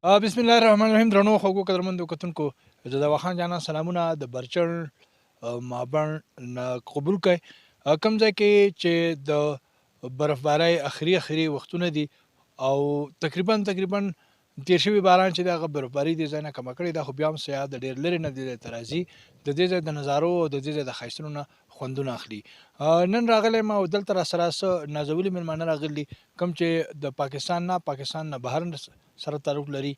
بسم الله الرحمن الرحیم. درنو خوږو قدرمنو کتونکو، زه د واخان جانا سلامونه د برچړ مابڼ نه قبول کړئ. کوم ځای کې چې د برفبارۍ اخري وختونه دي او تقریبا تیر شوي باران چې د هغه برفباري دې ځای نه کمه کړې ده، خو بیا هم سیاح د ډېر لرې نه دې ځای ته راځي د دې ځای د نظارو او د دې ځای د ښایستونو نه خوندونه اخلي. نن راغلی یم او دلته راسره څه نازولي مېلمانه راغلي کوم چې د پاکستان نه بهر سره تعلق لري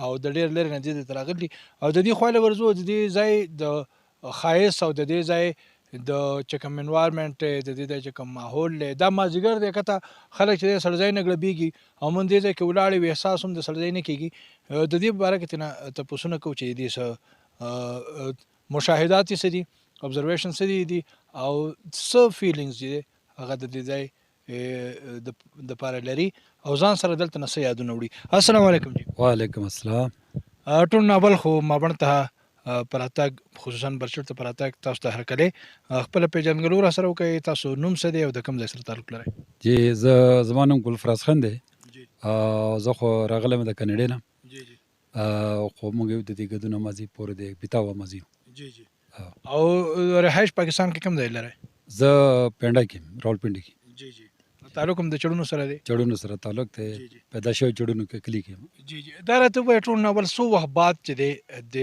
او د ډېر لرې نه دې ځای ته راغلي او د دې خوا له ورځو د دې ځای د ښایست او د دې ځای د چې کوم انوایرمنټ د دې ځای چې کوم ماحول دی دا مازدیګر دی کته خلک چې دی سړځای نه ګړبېږي او موږ دې ځای کې ولاړې وي احساس هم د سړځای نه کېږي. د دې په باره کې ترنه تپوسونه کوو چې دې څه مشاهدات یې څه دي، ابزرویشن څه دي او څه فیلینګز دي هغه د دې ځای د پاره لري او ځان سره دلته نه څه یادونه وړي. السلام علیکم جی. وعلیکم السلام. ټول ناول خو مابڼ ته پراتګ خصوصا برچړ ته پراتګ تاسو ته هرکلی خپل پیژندګلو را سره وکړئ. تاسو نوم څه دی او د کوم ځای سره تعلق لرئ؟ جی زما نوم ګلفراز خان دی. زه خو راغلی یم د کاناډا نه. خو موږ یو د دې ګدونه ماضي پورې د بیتاوه ماضي. او رهایش پاکستان کې کوم ځای لرئ؟ زه پنډه کې راولپنډي کې. تعلق هم د چړونو سره دی؟ چړونو سره تعلق دی، پیدا شوی چړونو کې کلی کې. دا راته ووایه ټول ناول څو وخت بعد چې دی د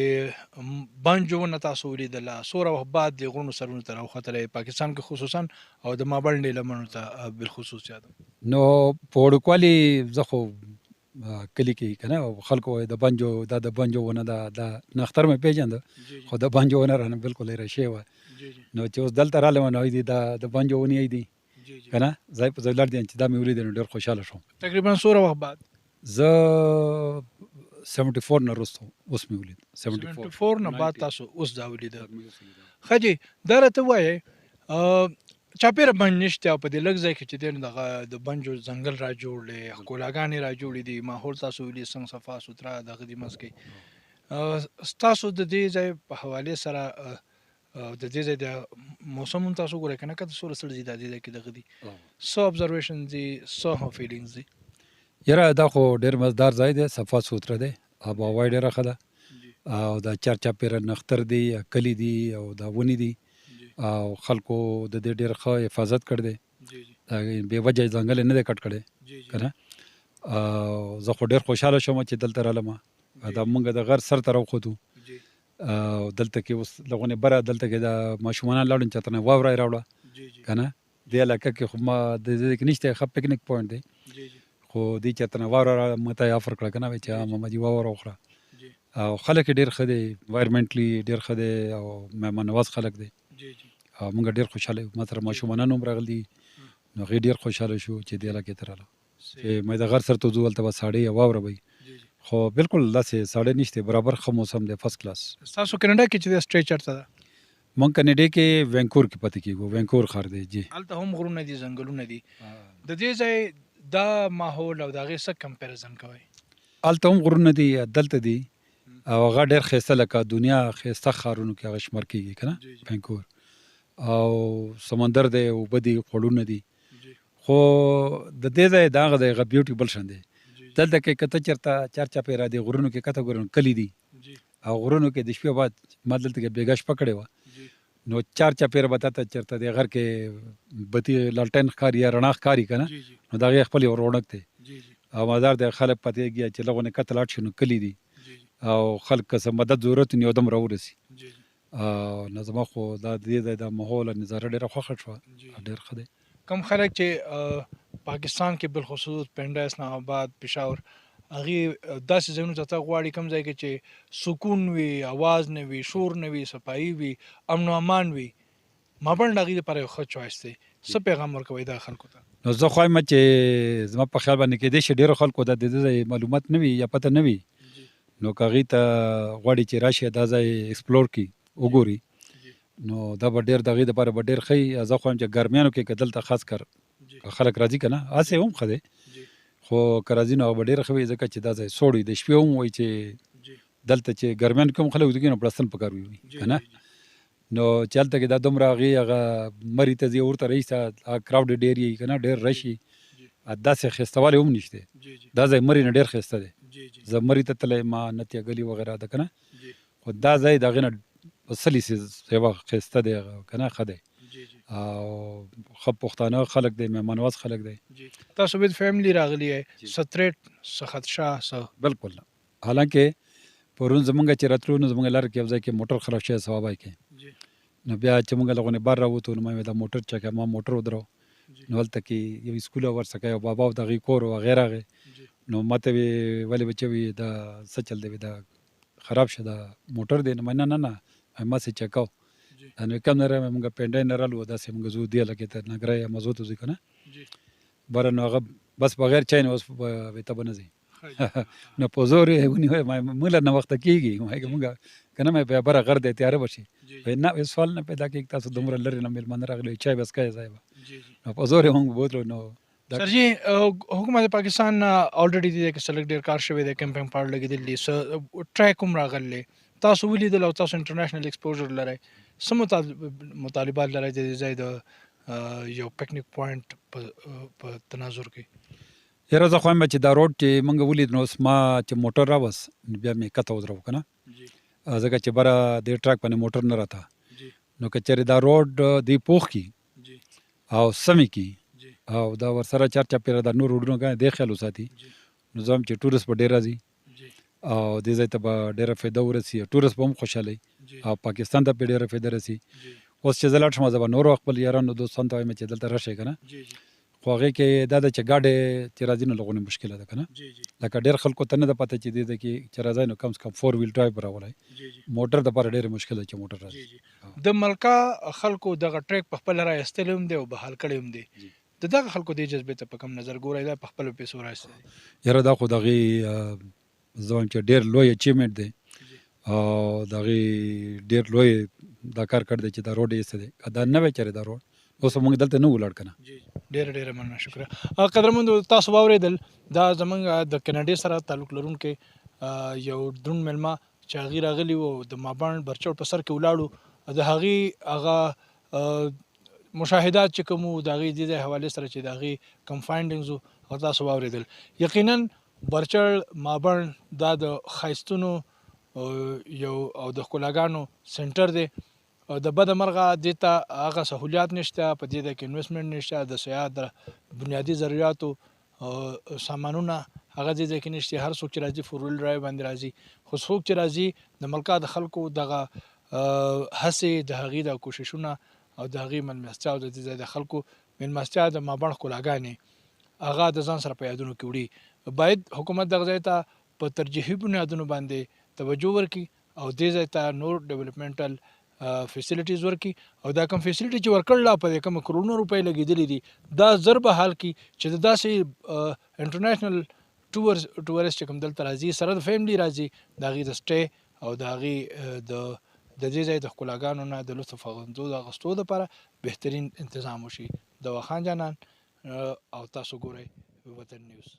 بنجو ونه تاسو ولیدله، څومره وخت بعد د غرونو سرونو ته راوختلی پاکستان کې خصوصا او د مابڼ لمنو ته بالخصوص یادم؟ نو په وړوکوالي زه خو کلی کې که نه خلکو وایي د بنجو دا د بنجو ونه ده، دا نختر مې پېژانده خو د بنجو ونه رانه بالکل هېره شوې وه. نو چې اوس دلته راغلی نو دی دا د بنجو ونې دي که نه ځای په ځای ولاړ دي چې دا مې ولید نو ډېر خوشحاله شوم. تقریبا څومره وخت بعد؟ زه 74 نه وروسته اوس مې ولید. 74 نه بعد تاسو اوس دا ولیده. ښه جي، دا راته ووایئ چاپېره بنج نشته او په دې لږ ځای کې چې دی نو دغه د بنجو ځنګل را جوړ دی، ښکلاګانې را جوړې دي، ماحول تاسو ولي څنګه صفا سوتره دغه دي منځ کې. ستاسو د دې ځای په حوالې سره د دې ځای د موسم هم تاسو ګورئ که نه که څومره سړ دي دا دې ځای کې دغه دي څه ابزرویشن دي څه فیلینګز دي؟ یاره دا خو ډېر مزدار ځای دی، صفا سوتره دی، آب و هوا یې ډېره ښه ده او دا چارچاپېره نختر دی، کلي دي او دا ونې دي او خلکو د دې ډېر ښه حفاظت کړی دی. بې وجه ځنګل یې نه دی کټ کړی که نه. زه خو ډېر خوشحاله شوم چې دلته رالم. دا موږ د غر سر ته راوختو او دلته کې اوس لغونې بره دلته کې د ماشومانه لاړو چې ترنه واوره یې راوړه که نه. دې علاقه کې خو ما د دې کې نشته ښه پکنیک پوینټ دی خو دې چې ترنه واوره ماته یې افر کړه که نه چې ماما جي واوره وخوره او خلک یې ډېر ښه دی، انوایرمنټلي ډېر ښه دی او مهمان نواز خلک دی او موږ ډېر خوشحاله یو. ما سره ماشومانان هم راغلي نو هغې ډېر خوشحاله شو چې دې علاقې ته راغله چې مې د غر سر ته ځو هلته به ساړه یا واوره به خو بالکل داسې ساړه نشته، برابر ښه موسم دی، فرست کلاس. ستاسو کاناډا کې چې د سټې چېرته ده؟ موږ کاناډا کې وینکوور کې پاتې کېږو، وینکوور ښار دی. جی هلته هم غرونه دي، ځنګلونه دي. د دې ځای دا ماحول او د هغې څه کمپیریزن کوئ؟ هلته هم غرونه دي، دلته دي او هغه ډېر ښایسته لکه دنیا ښایسته ښارونو کې هغه شمار کېږي که نه وینکوور او سمندر دی، اوبه دي، خوړونه دي خو د دې ځای د هغه ځای هغه بیوټي بل شان دی. دلته کې که ته چېرته چارچاپېره دې غرونو کې کته ګورې نو کلي دي او غرونو کې د شپې بعد ما دلته کې بېګا شپه کړې وه نو چارچاپېره به تا ته چېرته دې غر کې بتي لالټین ښکاري یا رڼا ښکاري که نه نو د هغې خپل یو رونق دی او مدار د خلک پاتېږي چې لغونې کته لاړ شي نو کلي دي او خلک که څه مدد ضرورت وي نو یو دم راورسي. نو زما خو دا د دې ځای د ماحول نظاره ډېره خوښه شوه، ډېر ښه دی. کم خلک چې پاکستان کې بالخصوص پنډه، اسلام آباد، پېښور هغې داسې ځایونو ته تګ غواړي کوم ځای کې چې سکون وي، اواز نه وي، شور نه وي، صفایي وي، امن و امان وي. مابڼ د هغې لپاره یو ښه چوایس دی. څه پیغام ورکوئ دغه خلکو ته؟ نو زه خوایم چې زما په خیال باندې کېدای شي ډېرو خلکو ته د دې ځای معلومات نه وي یا پته نه وي نو که هغې ته غواړي چې راشي دا ځای ایکسپلور کړي وګوري نو دا به ډېر د هغې دپاره به ډېر ښه وي. زه خوایم چې ګرمیانو کې که دلته خاص کر خلک راځي که نه هسې هم ښه دی خو که راځي نو هغه به ډېر ښه وي ځکه چې دا ځای سوړ وي. د شپې هم وایي چې دلته چې ګرمیانو کې هم خلک ویده کېږي نو پړستن پکار وي که نه نو چې هلته کې دا دومره هغې هغه مري ته ځي ورته رئیسه کراوډډ ایریا وي که نه ډېر رش وي داسې ښایسته والی هم نشته. دا ځای مري نه ډېر ښایسته دی زمری ته تللی ما نتیا ګلي وغیره ده که نه. جی خو دا ځای د هغې نه په سلي سیوا ښایسته دی که نه ښه دی جی جی او ښه پښتانه خلک دی مهمان نواز خلک دی. جی تاسو وید فیملی راغلی یې جی. څه تریټ څه خدشه څه بالکل حالانکه پرون زمونږ چې راتلو نو زمونږ لاره کې یو ځای کې موټر خراب شوی ثوابای کې جی نو بیا چې مونږ له غونې بار راووتو نو ما ویل دا موټر چا ما موټر ودرو جی نو هلته کې یو سکول ورڅخه یو بابا او د هغې کور و هغې راغی جی نو ماته وی ولې بچه وي دا څه چل دی دا خراب شه دا موټر دی نو نه نه نه ما سې چکاو جی نو کم نه راغی مونږ پینډای نه رالو داسې مونږ زو دی لکه ته نګرای یا مزو ته ځي که نه جی بره نو هغه بس بغیر چای نه اوس به ته به نه ځي نو په زور یې ونیوی موږ له ناوخته کېږي مونږ که نه مې په بره غر دی تیاره به شي جی وایي نه سوال نه پیدا کېږي تاسو دومره لرې نه مېلمانه راغلي چای بس کای صاحبه جی جی نو په زور یې مونږ بوتلو نو سر جی حکومت پاکستان الریډي د کې سلګ ډیر کار شوی د کیمپینګ پارت لګیدل دي س ټریک هم راغلی تاسو ولیدل او تاسو انټرنیشنل ایکسپوژر لرئ سم مطالبات لرئ د دې ځای د یو پکنیک پوینټ په تناظر کې یاره زه خوایم چې دا روډ چې مونږ ولید نو اوس ما چې موټر راوس بیا مې کته ودرو که نه جی ځکه چې بره دې ټرک باندې موټر نه راته جی نو که چېرې دا روډ دی پوخ کي جی او سمې کي جی او دا ورسره چار چاپېره دا نور روډونه که دې خیال وساتي جی نو زه هم چې ټورست به ډېر راځي جی او دې ځای ته به ډېره فایده ورسي ټورست به هم خوشحالوي جی او پاکستان ته پرې ډېره فایده رسي جی اوس چې زه لاړ شم زه به نورو خپل یارانو دوستانو ته وایم چې دلته راشئ که نه جی جی خو هغې کې دا ده چې ګاډی چې راځي نو لغونې مشکله ده که نه جی جی لکه ډېر خلکو ته نه ده پته چې دې ځای کې چې راځئ نو کم سے کم 4 ویل ډرایو به راولئ جی جی موټر دپاره ډېره مشکل ده چې موټر جی راځي جی د ملکا خلکو دغه ټریک په خپل را ایستل هم دی او بحال کړی هم دی جی. د دغه خلکو د جذبې ته په کم نظر ګورئ دا په خپل پیسو راځي یاره دا خو د هغې زه وایم چې ډېر لوی اچیومنټ دی جی او د هغې ډېر لوی دا کار کړی دی چې دا روډ یې ایسته دی که دا نه وی چېرې دا روډ اوس موږ دلته نه ولاړ که نه جی ډېره مننه شکریه قدرمنو تاسو واورېدل دا زموږ د کینیډا سره تعلق لرونکي یو دروند میلمه چې هغې راغلي وو د ماباڼ برچوډ په سر کې ولاړو د هغې هغه مشاهدات چې کوم وو د هغې دې حوالې سره چې د هغې کم فایندنګز وو هغه تاسو واورېدل یقینا برچوډ ماباڼ دا د ښایستونو یو او د ښکلاګانو سنټر دی د بده مرغه دې ته هغه سهولیات نشته په دې کې انویسټمنټ نشته د سیاحت د بنیادي ضرورتو سامانونه هغه دې کې نشته هر څوک چې راځي فور ویل ډرایو باندې راځي خو څوک چې راځي د ملکا د خلکو دغه هڅې د هغې د کوششونه او د هغې مېلمستیا او د دې د خلکو مېلمستیا د ماباڼ ښکلاګانې هغه د ځان سره په یادونو کې وړي باید حکومت دغه ځای ته په ترجیحي بنیادونو باندې توجه ورکړي او دې ځای ته نور ډیولپمنټل فیسیلیټیز ورکړي او دا کوم فیسیلیټي چې ورکړل په دې کوم کرونو روپۍ لګېدلې دي دا زر به حال کړي چې داسې انټرنیشنل ټورست چې کوم دلته راځي سره د فیملی راځي د هغې د سټې او د هغې د دې ځای د ښکلاګانو نه د لطف اخیستو دپاره بهترین انتظام وشي د واخان جانان او تاسو ګورئ وطن نیوز